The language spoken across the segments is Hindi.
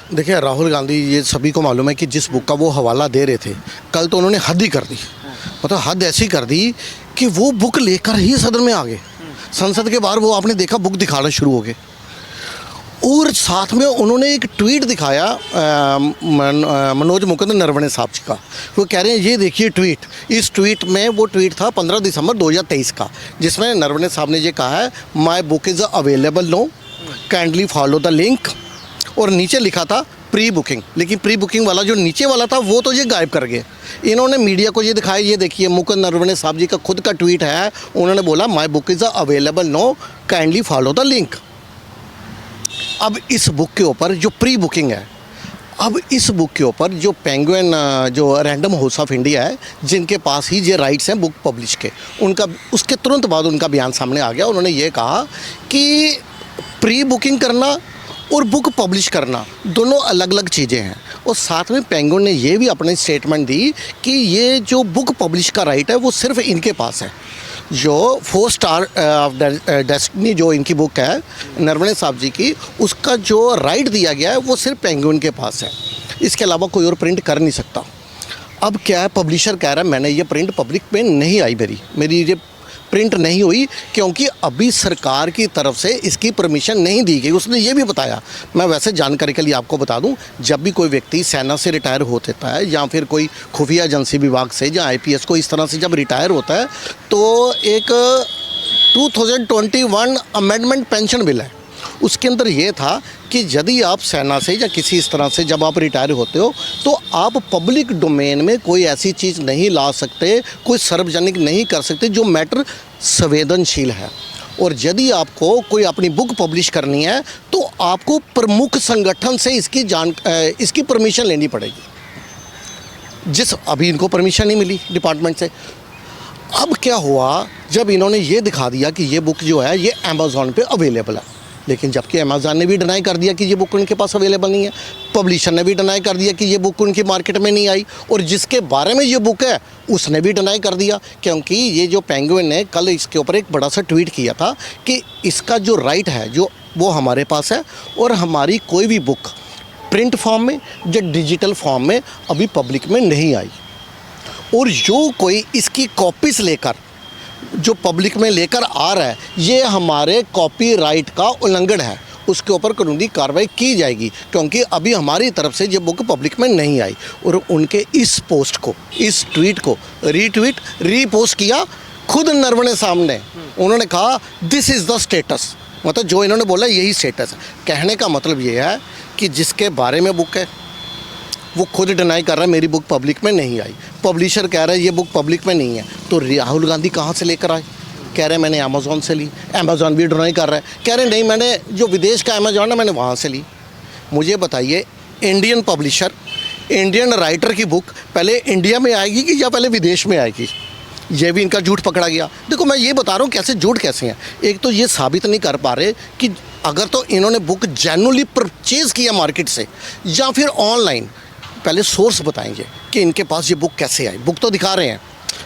देखिए राहुल गांधी, ये सभी को मालूम है कि जिस बुक का वो हवाला दे रहे थे, कल तो उन्होंने हद ही कर दी। मतलब हद ऐसी कर दी कि वो बुक लेकर ही सदन में आ गए। संसद के बाहर वो आपने देखा बुक दिखाना शुरू हो गए। और साथ में उन्होंने एक ट्वीट दिखाया मनोज मुकुंद नरवणे साहब जी का। वो कह रहे हैं ये देखिए ट्वीट। इस ट्वीट में वो ट्वीट था 15 दिसंबर 2023 का, जिसमें नरवणे साहब ने ये कहा है, my book is available now, kindly follow the link. और नीचे लिखा था प्री बुकिंग, लेकिन प्री बुकिंग वाला जो नीचे वाला था वो तो ये गायब कर गए। इन्होंने मीडिया को ये दिखाया, ये देखिए मुकुंद नरवणे साहब जी का खुद का ट्वीट है। उन्होंने बोला my book is available now, kindly follow the link. अब इस बुक के ऊपर जो प्री बुकिंग है, अब इस बुक के ऊपर जो पेंगुइन, जो रैंडम हाउस ऑफ इंडिया है, जिनके पास ही ये राइट्स हैं बुक पब्लिश के, उनका उसके तुरंत बाद उनका बयान सामने आ गया। उन्होंने ये कहा कि प्री बुकिंग करना और बुक पब्लिश करना दोनों अलग अलग चीज़ें हैं। और साथ में पेंगुइन ने ये भी अपनी स्टेटमेंट दी कि ये जो बुक पब्लिश का राइट है वो सिर्फ इनके पास है। जो 4 स्टार ऑफ डेस्टिनी जो इनकी बुक है नरवणे साहब जी की, उसका जो राइट दिया गया है वो सिर्फ पेंगुइन के पास है। इसके अलावा कोई और प्रिंट कर नहीं सकता। अब क्या है, पब्लिशर कह रहा है मैंने ये प्रिंट पब्लिक में नहीं आई, मेरी ये प्रिंट नहीं हुई क्योंकि अभी सरकार की तरफ से इसकी परमिशन नहीं दी गई। उसने ये भी बताया, मैं वैसे जानकारी के लिए आपको बता दूं, जब भी कोई व्यक्ति सेना से रिटायर होता है या फिर कोई खुफिया एजेंसी विभाग से या आईपीएस को इस तरह से जब रिटायर होता है तो एक 2021 अमेंडमेंट पेंशन बिल है। उसके अंदर ये था कि यदि आप सेना से या किसी इस तरह से जब आप रिटायर होते हो तो आप पब्लिक डोमेन में कोई ऐसी चीज़ नहीं ला सकते, कोई सार्वजनिक नहीं कर सकते जो मैटर संवेदनशील है। और यदि आपको कोई अपनी बुक पब्लिश करनी है तो आपको प्रमुख संगठन से इसकी परमिशन लेनी पड़ेगी, जिस अभी इनको परमिशन नहीं मिली डिपार्टमेंट से। अब क्या हुआ, जब इन्होंने ये दिखा दिया कि ये बुक जो है ये अमेज़ॉन पे अवेलेबल है, लेकिन जबकि अमेज़ॉन ने भी डिनाई कर दिया कि ये बुक उनके पास अवेलेबल नहीं है, पब्लिशर ने भी डिनाई कर दिया कि ये बुक उनकी मार्केट में नहीं आई, और जिसके बारे में ये बुक है उसने भी डिनाई कर दिया। क्योंकि ये जो पेंगुइन ने कल इसके ऊपर एक बड़ा सा ट्वीट किया था कि इसका जो राइट है जो वो हमारे पास है, और हमारी कोई भी बुक प्रिंट फॉर्म में या डिजिटल फॉर्म में अभी पब्लिक में नहीं आई, और जो कोई इसकी कॉपीज़ लेकर जो पब्लिक में लेकर आ रहा है ये हमारे कॉपीराइट का उल्लंघन है, उसके ऊपर कानूनी कार्रवाई की जाएगी, क्योंकि अभी हमारी तरफ से ये बुक पब्लिक में नहीं आई। और उनके इस पोस्ट को, इस ट्वीट को रीट्वीट रीपोस्ट किया खुद नरवणे साहब ने। उन्होंने कहा दिस इज़ द स्टेटस, मतलब जो इन्होंने बोला यही स्टेटस है। कहने का मतलब ये है कि जिसके बारे में बुक है वो खुद डिनाई कर रहा है मेरी बुक पब्लिक में नहीं आई, पब्लिशर कह रहा है ये बुक पब्लिक में नहीं है, तो राहुल गांधी कहाँ से लेकर आए? कह रहे हैं मैंने अमेज़ॉन से ली, अमेज़ॉन भी डिनाई कर रहा है, कह रहे नहीं मैंने जो विदेश का अमेज़ॉन है मैंने वहाँ से ली। मुझे बताइए, इंडियन पब्लिशर, इंडियन राइटर की बुक पहले इंडिया में आएगी कि या पहले विदेश में आएगी? ये भी इनका झूठ पकड़ा गया। देखो मैं ये बता रहा हूँ कैसे झूठ कैसे हैं। एक तो ये साबित नहीं कर पा रहे कि अगर तो इन्होंने बुक जेन्युइनली परचेज़ किया मार्केट से या फिर ऑनलाइन, पहले सोर्स बताएंगे कि इनके पास ये बुक कैसे आई। बुक तो दिखा रहे हैं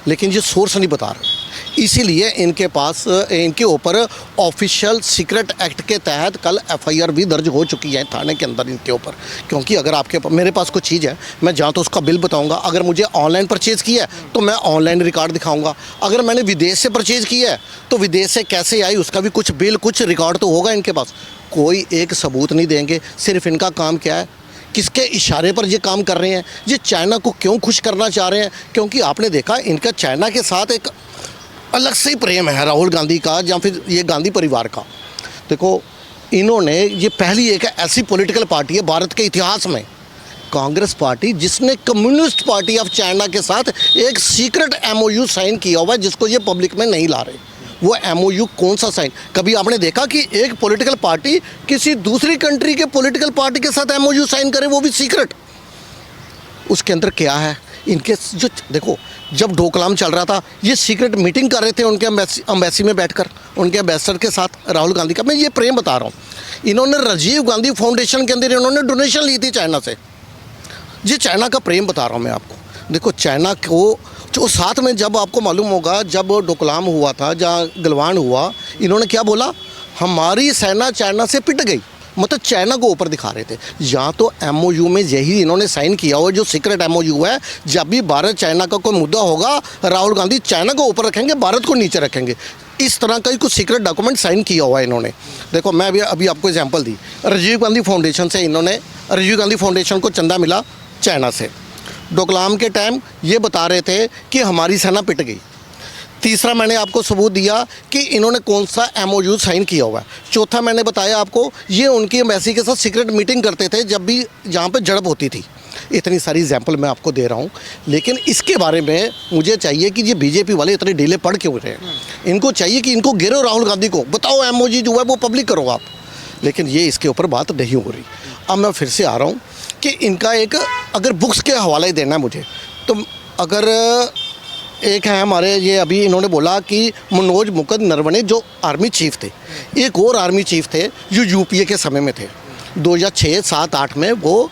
लेकिन ये सोर्स नहीं बता रहे, इसीलिए इनके पास इनके ऊपर ऑफिशियल सीक्रेट एक्ट के तहत कल एफआईआर भी दर्ज हो चुकी है थाने के अंदर इनके ऊपर। क्योंकि अगर आपके मेरे पास कोई चीज़ है, मैं जहाँ तो उसका बिल बताऊंगा, अगर मुझे ऑनलाइन परचेज़ किया है तो मैं ऑनलाइन रिकॉर्ड दिखाऊंगा, अगर मैंने विदेश से परचेज़ किया है तो विदेश से कैसे आई उसका भी कुछ बिल कुछ रिकॉर्ड तो होगा इनके पास। कोई एक सबूत नहीं देंगे। सिर्फ इनका काम क्या है, किसके इशारे पर ये काम कर रहे हैं, ये चाइना को क्यों खुश करना चाह रहे हैं? क्योंकि आपने देखा इनका चाइना के साथ एक अलग से ही प्रेम है राहुल गांधी का या फिर ये गांधी परिवार का। देखो इन्होंने, ये पहली एक ऐसी पॉलिटिकल पार्टी है भारत के इतिहास में, कांग्रेस पार्टी, जिसने कम्युनिस्ट पार्टी ऑफ चाइना के साथ एक सीक्रेट एमओयू साइन किया हुआ है जिसको ये पब्लिक में नहीं ला रहे। वो एमओयू कौन सा साइन, कभी आपने देखा कि एक पॉलिटिकल पार्टी किसी दूसरी कंट्री के पॉलिटिकल पार्टी के साथ एमओयू साइन करे, वो भी सीक्रेट? उसके अंदर क्या है इनके जो, देखो जब डोकलाम चल रहा था ये सीक्रेट मीटिंग कर रहे थे उनके अम्बेसी में बैठकर, उनके एम्बेसडर के साथ राहुल गांधी का। मैं ये प्रेम बता रहा हूँ। इन्होंने राजीव गांधी फाउंडेशन के अंदर इन्होंने डोनेशन ली थी चाइना से। ये चाइना का प्रेम बता रहा हूँ मैं आपको। देखो चाइना को जो साथ में, जब आपको मालूम होगा जब डोकलाम हुआ था, जहाँ गलवान हुआ, इन्होंने क्या बोला, हमारी सेना चाइना से पिट गई, मतलब चाइना को ऊपर दिखा रहे थे। यहाँ तो एमओयू में यही इन्होंने साइन किया हुआ जो सीक्रेट एमओयू है, जब भी भारत चाइना का कोई मुद्दा होगा राहुल गांधी चाइना को ऊपर रखेंगे, भारत को नीचे रखेंगे। इस तरह का ही कुछ सीक्रेट डॉक्यूमेंट साइन किया हुआ है इन्होंने। देखो मैं अभी आपको एग्जांपल दी, राजीव गांधी फाउंडेशन से इन्होंने, राजीव गांधी फाउंडेशन को चंदा मिला चाइना से। डोकलाम के टाइम ये बता रहे थे कि हमारी सेना पिट गई। तीसरा मैंने आपको सबूत दिया कि इन्होंने कौन सा एमओयू साइन किया हुआ है। चौथा मैंने बताया आपको ये उनकी एम्बेसी के साथ सीक्रेट मीटिंग करते थे जब भी जहाँ पे झड़प होती थी। इतनी सारी एग्जाम्पल मैं आपको दे रहा हूँ, लेकिन इसके बारे में मुझे चाहिए कि ये बीजेपी वाले इतने ढीले पड़ क्यों रहे हैं। इनको चाहिए कि इनको गिरो राहुल गांधी को, बताओ एमओयू जो है वो पब्लिक करो आप, लेकिन ये इसके ऊपर बात नहीं हो रही। अब मैं फिर से आ रहा हूँ कि इनका एक अगर बुक्स के हवाले देना है मुझे, तो अगर एक है हमारे ये अभी इन्होंने बोला कि मनोज मुकुंद नरवणे जो आर्मी चीफ थे, एक और आर्मी चीफ थे जो यूपीए के समय में थे 2006, 7, 8 में, वो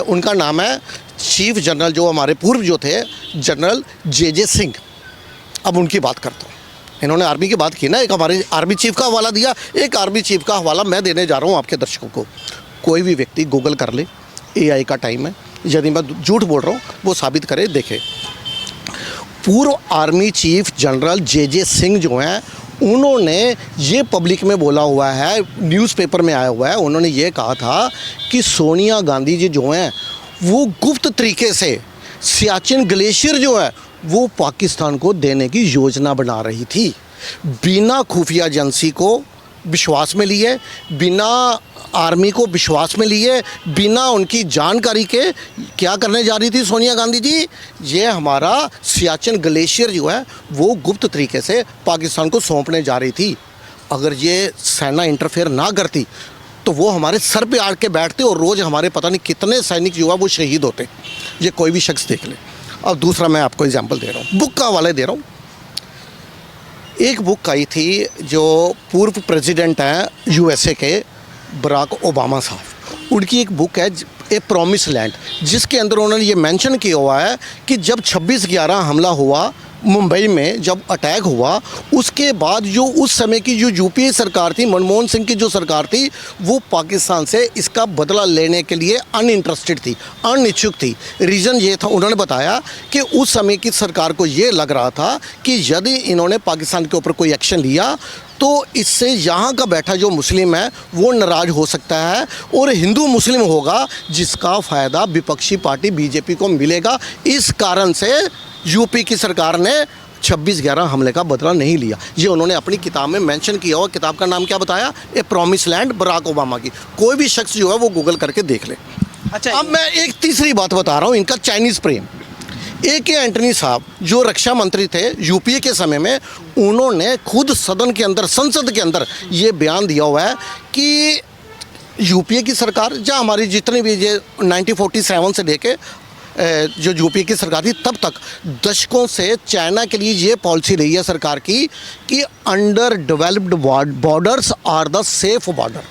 उनका नाम है चीफ जनरल, जो हमारे पूर्व जो थे जनरल जे सिंह। अब उनकी बात करता हूँ। इन्होंने आर्मी की बात की ना, एक हमारे आर्मी चीफ का हवाला दिया, एक आर्मी चीफ का हवाला मैं देने जा रहा हूँ आपके दर्शकों को। कोई भी व्यक्ति गूगल कर ले, AI का टाइम है, यदि मैं झूठ बोल रहा हूँ वो साबित करे, देखे। पूर्व आर्मी चीफ जनरल जे सिंह जो हैं, उन्होंने ये पब्लिक में बोला हुआ है, न्यूज़पेपर में आया हुआ है, उन्होंने ये कहा था कि सोनिया गांधी जी जो हैं वो गुप्त तरीके से सियाचिन ग्लेशियर जो है वो पाकिस्तान को देने की योजना बना रही थी, बिना खुफिया एजेंसी को विश्वास में लिए, बिना आर्मी को विश्वास में लिए, बिना उनकी जानकारी के क्या करने जा रही थी सोनिया गांधी जी। ये हमारा सियाचिन ग्लेशियर जो है वो गुप्त तरीके से पाकिस्तान को सौंपने जा रही थी। अगर ये सेना इंटरफेयर ना करती तो वो हमारे सर पे आड़ के बैठते और रोज़ हमारे पता नहीं कितने सैनिक जो है वो शहीद होते। ये कोई भी शख्स देख ले। अब दूसरा मैं आपको एग्जाम्पल दे रहा हूँ, बुक का हवाले दे रहा हूँ। एक बुक आई थी जो पूर्व प्रेसिडेंट हैं USA के बराक ओबामा साहब, उनकी एक बुक है ए प्रॉमिस लैंड, जिसके अंदर उन्होंने ये मेंशन किया हुआ है कि जब 26/11 हमला हुआ मुंबई में, जब अटैक हुआ, उसके बाद जो उस समय की जो यूपीए सरकार थी, मनमोहन सिंह की जो सरकार थी, वो पाकिस्तान से इसका बदला लेने के लिए अनइंटरेस्टेड थी, अनिच्छुक थी। रीज़न ये था, उन्होंने बताया कि उस समय की सरकार को ये लग रहा था कि यदि इन्होंने पाकिस्तान के ऊपर कोई एक्शन लिया तो इससे यहाँ का बैठा जो मुस्लिम है वो नाराज़ हो सकता है और हिंदू मुस्लिम होगा, जिसका फ़ायदा विपक्षी पार्टी बीजेपी को मिलेगा। इस कारण से यूपी की सरकार ने 26/11 हमले का बदला नहीं लिया। ये उन्होंने अपनी किताब में मेंशन किया हुआ। किताब का नाम क्या बताया? A promised land, Barack Obama की। कोई भी शख्स जो है वो गूगल करके देख ले। अच्छा, अब मैं एक तीसरी बात बता रहा हूँ, इनका चाइनीज़ प्रेम। AK एंटनी साहब जो रक्षा मंत्री थे यूपीए के समय में, उन्होंने खुद सदन के अंदर, संसद के अंदर ये बयान दिया हुआ है कि यूपीए की सरकार, जहाँ हमारी जितनी भी ये 1947 से लेके जो यूपीए की सरकार थी तब तक, दशकों से चाइना के लिए ये पॉलिसी रही है सरकार की कि under developed borders are the safe border.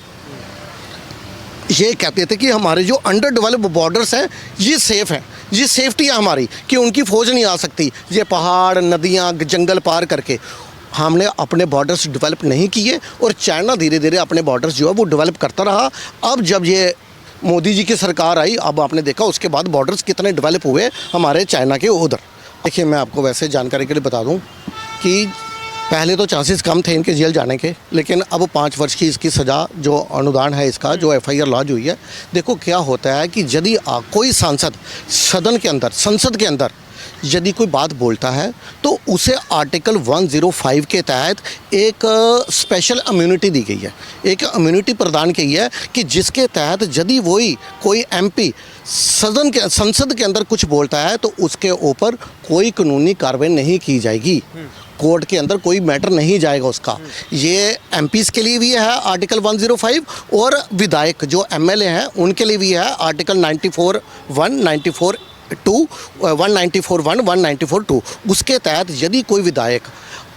ये कहते थे कि हमारे जो अंडर डेवलप्ड बॉर्डर्स हैं ये सेफ़ हैं, ये सेफ्टी है हमारी, कि उनकी फ़ौज नहीं आ सकती। ये पहाड़, नदियाँ, जंगल पार करके हमने अपने बॉर्डर्स डेवलप नहीं किए और चाइना धीरे धीरे अपने बॉर्डर्स जो है वो डेवलप करता रहा। अब जब ये मोदी जी की सरकार आई, अब आपने देखा उसके बाद बॉर्डर्स कितने डेवलप हुए हमारे चाइना के उधर। देखिए, मैं आपको वैसे जानकारी के लिए बता दूं कि पहले तो चांसेस कम थे इनके जेल जाने के, लेकिन अब 5 वर्ष की इसकी सज़ा जो अनुदान है इसका, जो FIR लॉन्च हुई है। देखो क्या होता है कि यदि कोई सांसद सदन के अंदर, संसद के अंदर यदि कोई बात बोलता है तो उसे आर्टिकल 105 के तहत एक स्पेशल इम्यूनिटी दी गई है, एक इम्यूनिटी प्रदान की है कि जिसके तहत यदि वही कोई MP संसद के अंदर कुछ बोलता है तो उसके ऊपर कोई कानूनी कार्रवाई नहीं की जाएगी, कोर्ट के अंदर कोई मैटर नहीं जाएगा उसका। ये MPs के लिए भी है आर्टिकल 105 और विधायक जो MLA हैं उनके लिए भी है आर्टिकल 94(1), 94(2), 194(1), 194(2). उसके तहत यदि कोई विधायक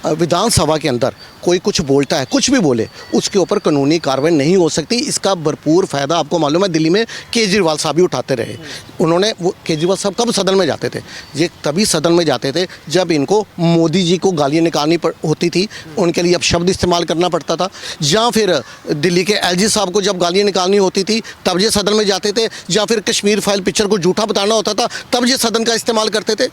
विधानसभा के अंदर कोई कुछ बोलता है, कुछ भी बोले, उसके ऊपर कानूनी कार्रवाई नहीं हो सकती। इसका भरपूर फ़ायदा आपको मालूम है दिल्ली में केजरीवाल साहब भी उठाते रहे। उन्होंने वो केजरीवाल साहब कब सदन में जाते थे? ये तभी सदन में जाते थे जब इनको मोदी जी को गालियाँ निकालनी होती थी, उनके लिए अब शब्द इस्तेमाल करना पड़ता था। या फिर दिल्ली के एलजी साहब को जब गालियाँ निकालनी होती थी तब ये सदन में जाते थे। या फिर कश्मीर फाइल पिक्चर को झूठा बताना होता था तब ये सदन का इस्तेमाल करते थे।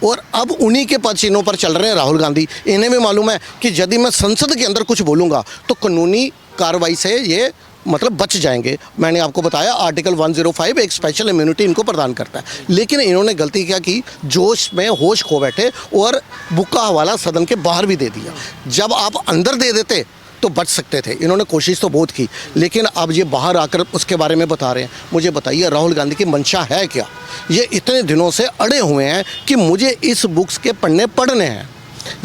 और अब उन्हीं के पद चिन्हों पर चल रहे हैं राहुल गांधी। इन्हें भी मालूम है कि यदि मैं संसद के अंदर कुछ बोलूँगा तो कानूनी कार्रवाई से ये मतलब बच जाएंगे। मैंने आपको बताया आर्टिकल 105 एक स्पेशल इम्यूनिटी इनको प्रदान करता है। लेकिन इन्होंने गलती क्या की, जोश में होश खो बैठे और बुक का हवाला सदन के बाहर भी दे दिया। जब आप अंदर दे देते तो बच सकते थे। इन्होंने कोशिश तो बहुत की, लेकिन अब ये बाहर आकर उसके बारे में बता रहे हैं। मुझे बताइए राहुल गांधी की मंशा है क्या? ये इतने दिनों से अड़े हुए हैं कि मुझे इस बुक्स के पढ़ने हैं।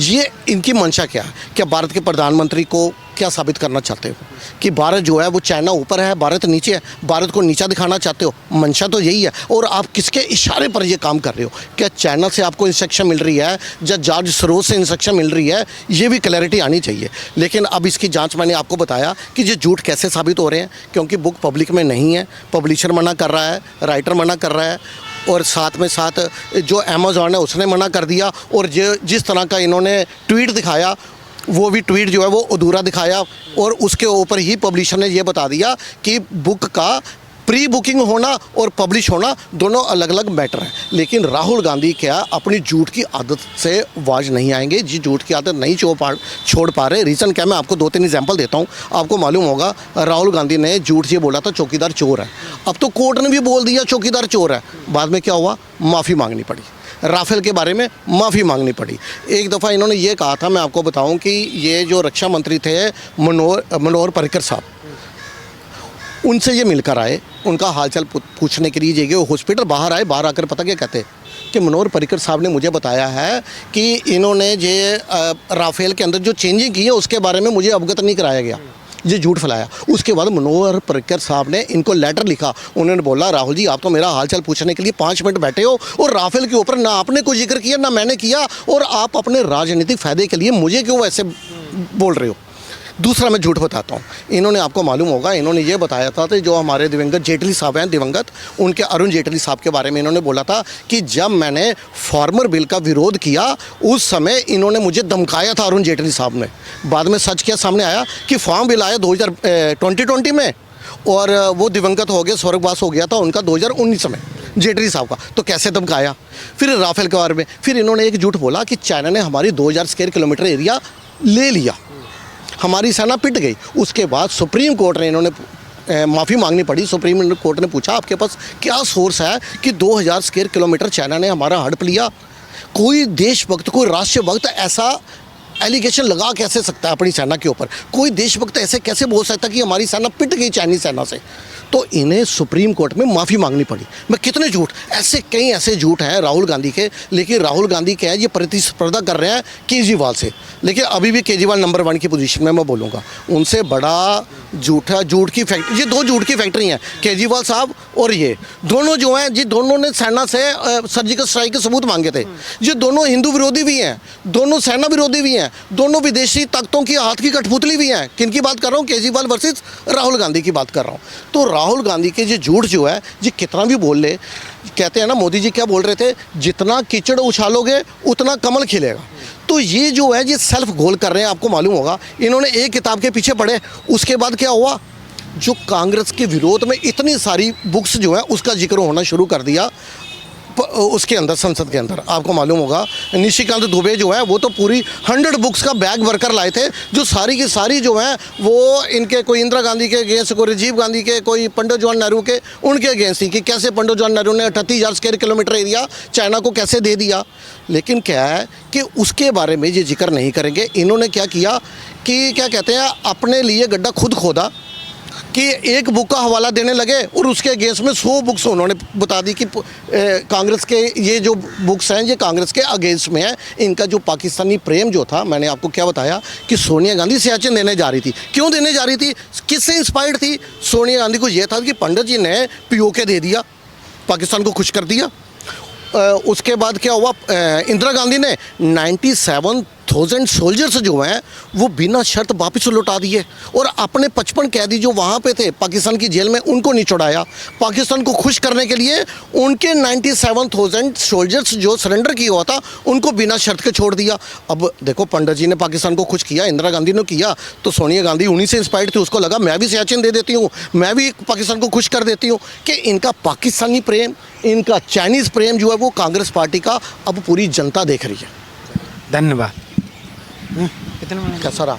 ये इनकी मंशा क्या है? क्या भारत के प्रधानमंत्री को क्या साबित करना चाहते हो कि भारत जो है वो चाइना ऊपर है, भारत नीचे है, भारत को नीचा दिखाना चाहते हो? मंशा तो यही है। और आप किसके इशारे पर ये काम कर रहे हो? क्या चाइना से आपको इंस्ट्रक्शन मिल रही है या जॉर्ज सरोज से इंस्ट्रक्शन मिल रही है? ये भी क्लैरिटी आनी चाहिए। लेकिन अब इसकी जांच मैंने आपको बताया कि ये झूठ कैसे साबित हो रहे हैं, क्योंकि बुक पब्लिक में नहीं है, पब्लिशर मना कर रहा है, राइटर मना कर रहा है, और साथ में साथ जो अमेज़ॉन है उसने मना कर दिया। और जिस तरह का इन्होंने ट्वीट दिखाया वो भी ट्वीट जो है वो अधूरा दिखाया। और उसके ऊपर ही पब्लिशर ने ये बता दिया कि बुक का प्री बुकिंग होना और पब्लिश होना दोनों अलग अलग मैटर हैं। लेकिन राहुल गांधी क्या अपनी झूठ की आदत से बाज नहीं आएंगे? जी झूठ की आदत नहीं छोड़ पा रहे। रीज़न क्या, मैं आपको 2-3 एग्जांपल देता हूं। आपको मालूम होगा राहुल गांधी ने झूठ ये बोला था चौकीदार चोर है। अब तो कोर्ट ने भी बोल दिया चौकीदार चोर है। बाद में क्या हुआ? माफ़ी मांगनी पड़ी। राफेल के बारे में माफ़ी मांगनी पड़ी। एक दफ़ा इन्होंने ये कहा था, मैं आपको बताऊं कि ये जो रक्षा मंत्री थे मनोहर पर्रिकर साहब, उनसे ये मिलकर आए, उनका हालचाल पूछने के लिए ये हॉस्पिटल बाहर आए। बाहर आकर पता क्या कहते कि मनोहर पर्रिकर साहब ने मुझे बताया है कि इन्होंने ये राफेल के अंदर जो चेंजिंग की है उसके बारे में मुझे अवगत नहीं कराया गया। ये झूठ फैलाया। उसके बाद मनोहर पर्रिकर साहब ने इनको लेटर लिखा। उन्होंने बोला राहुल जी आप तो मेरा हालचाल पूछने के लिए 5 मिनट बैठे हो और राफेल के ऊपर ना आपने कोई जिक्र किया ना मैंने किया, और आप अपने राजनीतिक फ़ायदे के लिए मुझे क्यों ऐसे बोल रहे हो? दूसरा मैं झूठ बताता हूँ। इन्होंने आपको मालूम होगा इन्होंने ये बताया था कि जो हमारे दिवंगत जेटली साहब हैं, दिवंगत, उनके अरुण जेटली साहब के बारे में इन्होंने बोला था कि जब मैंने फार्मर बिल का विरोध किया उस समय इन्होंने मुझे धमकाया था अरुण जेटली साहब ने। बाद में सच क्या सामने आया कि फार्म बिल आया 2020 में और वो दिवंगत हो गए, स्वर्गवास हो गया था उनका 2019 में जेटली साहब का। तो कैसे धमकाया? फिर राफेल के बारे में फिर इन्होंने एक झूठ बोला कि चाइना ने हमारी 2000 स्क्वायर किलोमीटर एरिया ले लिया, हमारी सेना पिट गई। उसके बाद सुप्रीम कोर्ट ने इन्होंने माफ़ी मांगनी पड़ी। सुप्रीम कोर्ट ने पूछा आपके पास क्या सोर्स है कि 2000 स्क्वायर किलोमीटर चाइना ने हमारा हड़प लिया? कोई देशभक्त, कोई राष्ट्रभक्त ऐसा एलिगेशन लगा कैसे सकता है अपनी सेना के ऊपर? कोई देशभक्त ऐसे कैसे बोल सकता है कि हमारी सेना पिट गई चाइनीज सेना से? तो इन्हें सुप्रीम कोर्ट में माफ़ी मांगनी पड़ी। मैं कितने झूठ, ऐसे कई ऐसे झूठ हैं राहुल गांधी के। लेकिन राहुल गांधी क्या है, ये प्रतिस्पर्धा कर रहे हैं केजरीवाल से। लेकिन अभी भी केजरीवाल नंबर 1 की पोजीशन में मैं बोलूँगा। उनसे बड़ा झूठ की फैक्ट्री, ये 2 झूठ की फैक्ट्री हैं, केजरीवाल साहब और ये दोनों जो हैं, जी दोनों ने सेना से सर्जिकल स्ट्राइक के सबूत मांगे थे। ये दोनों हिंदू विरोधी भी हैं, दोनों सेना विरोधी भी हैं, दोनों विदेशी ताकतों की हाथ की कठपुतली भी हैं। किन की बात कर रहा हूँ? केजरीवाल वर्सेस राहुल गांधी की बात कर रहा हूँ। तो राहुल गांधी के ये झूठ जो है, ये कितना भी बोल ले, कहते हैं ना मोदी जी क्या बोल रहे थे, जितना कीचड़ उछालोगे उतना कमल खिलेगा। तो ये जो है ये सेल्फ गोल कर रहे हैं। आपको मालूम होगा इन्होंने एक किताब के पीछे पढ़े, उसके बाद क्या हुआ, जो कांग्रेस के विरोध में इतनी सारी बुक्स जो है उसका जिक्र होना शुरू कर दिया उसके अंदर, संसद के अंदर। आपको मालूम होगा निशिकांत दुबे जो है वो तो पूरी 100 बुक्स का बैग भरकर लाए थे, जो सारी की सारी जो हैं वो इनके, कोई इंदिरा गांधी के अगेंस्ट, कोई राजीव गांधी के, कोई पंडित जवाहरलाल नेहरू के, उनके अगेंस्ट थी कि कैसे पंडित जवाहरलाल नेहरू ने 38,000 स्क्वायर किलोमीटर एरिया चाइना को कैसे दे दिया। लेकिन क्या है कि उसके बारे में ये जिक्र नहीं करेंगे। इन्होंने क्या किया कि क्या कहते हैं, अपने लिए गड्ढा खुद खोदा कि एक बुक का हवाला देने लगे और उसके अगेंस्ट में 100 बुक्स उन्होंने बता दी कि कांग्रेस के ये जो बुक्स हैं ये कांग्रेस के अगेंस्ट में है। इनका जो पाकिस्तानी प्रेम जो था, मैंने आपको क्या बताया कि सोनिया गांधी सियाचिन देने जा रही थी। क्यों देने जा रही थी, किससे इंस्पायर्ड थी? सोनिया गांधी को ये था कि पंडित जी ने POK दे दिया, पाकिस्तान को खुश कर दिया। उसके बाद क्या हुआ, इंदिरा गांधी ने 97 90,000 सोल्जर्स जो हैं वो बिना शर्त वापस लौटा दिए, और अपने 55 कैदी जो वहाँ पे थे पाकिस्तान की जेल में उनको नहीं छोड़ाया। पाकिस्तान को खुश करने के लिए उनके 97,000 सोल्जर्स जो सरेंडर किया हुआ था उनको बिना शर्त के छोड़ दिया। अब देखो पंडित जी ने पाकिस्तान को खुश किया, इंदिरा गांधी ने किया, तो सोनिया गांधी उन्हीं से इंस्पायर्ड थी, उसको लगा मैं भी सियाचिन दे देती हूँ, मैं भी पाकिस्तान को खुश कर देती हूँ। कि इनका पाकिस्तानी प्रेम, इनका चाइनीज़ प्रेम जो है वो कांग्रेस पार्टी का अब पूरी जनता देख रही है। धन्यवाद। कितने कैसा रहा?